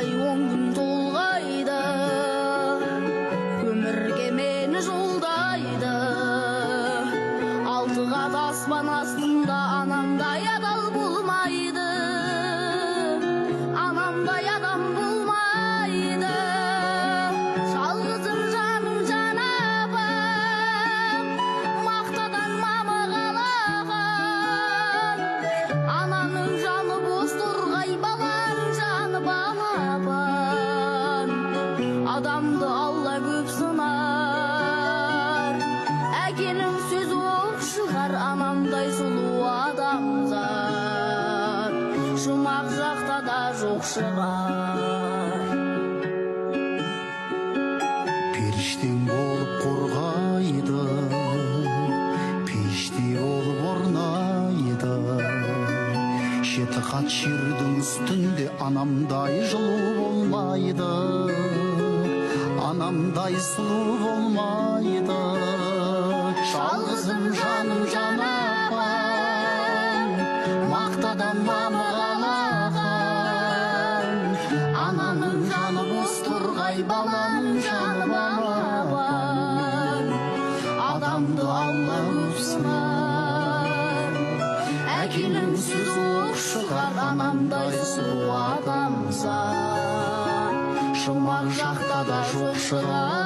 ай 10 күн толғайды, өмірге мені жолдайды. 6 қат аспан астында анамдай адал болмайды, анамдай адам болмайды. Жалғызым жаным жан апам, мақтадан мама қалаған. Ананың жаны бос торғай, баланың жаны балапан. Адамды Алла көп сынар, әкенің сөзі оқ шығар. Анамдай сұлу адамзат жұмақ жақта да жоқ шығар. Періштең болып қорғайды, пештей болып орнайды. 7 қат жердің үстінде анамдай жылу болмайды, анамдай сұлу болмайды. Жалғызым жаным жан апам, мақтадан мама қалаған. Ананың жаны бос торғай, баланың жаны балапан. Адамды Алла көп сынар, әкенің сөзі оқ шығар. Анамдай сұлу адамзат жұмақ жақта да жоқ шығар.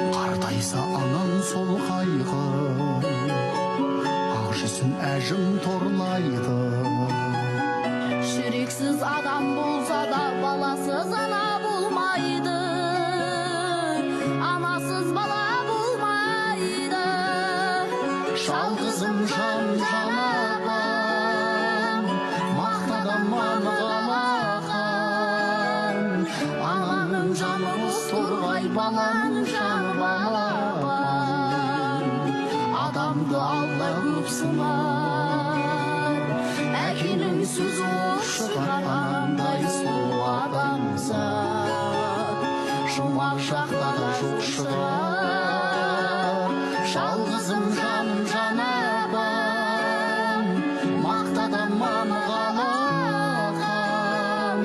Қартайса анам сол қайғы, ақ жүзін әжім торлайды. Жүрексіз адам болса да баласыз ана болмайды, анасыз бала болмайды. Жалғызым жан апам, мақтадан мама қалаған. Ананың жаны бос торғай, баланың жаны балапан. Адамды Алла көп сынар, әкенің сөзі оқ шығар. Анамдай сұлу адамзат жұмақ жақта да жоқ шығар. Жалғызым жаным жан апам, мақтадан мама қалаған.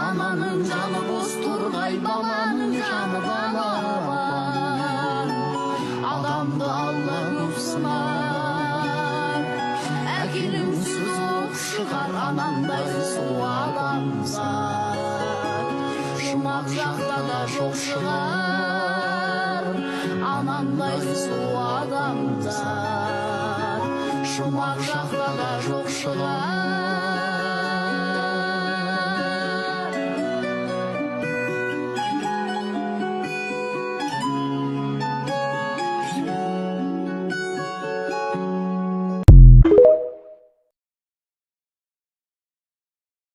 Ананың жаны бос торғай, баланың жаны балапан. Адамды Алла көп сынар, әкенің сөзі оқ шығар. Анамдай сұлу адамзат жұмақ жақта да жоқ шығар. Анамдай сұлу адамзат жұмақ жақта да жоқ шығар.